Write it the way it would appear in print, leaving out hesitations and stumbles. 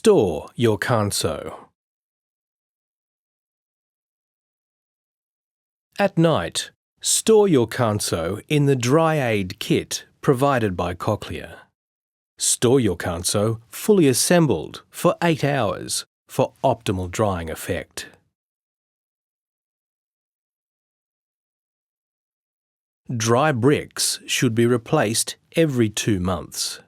Store your Kanso. At night, store your Kanso in the dry aid kit provided by Cochlear. Store your Kanso fully assembled for 8 hours for optimal drying effect. Dry bricks should be replaced every 2 months.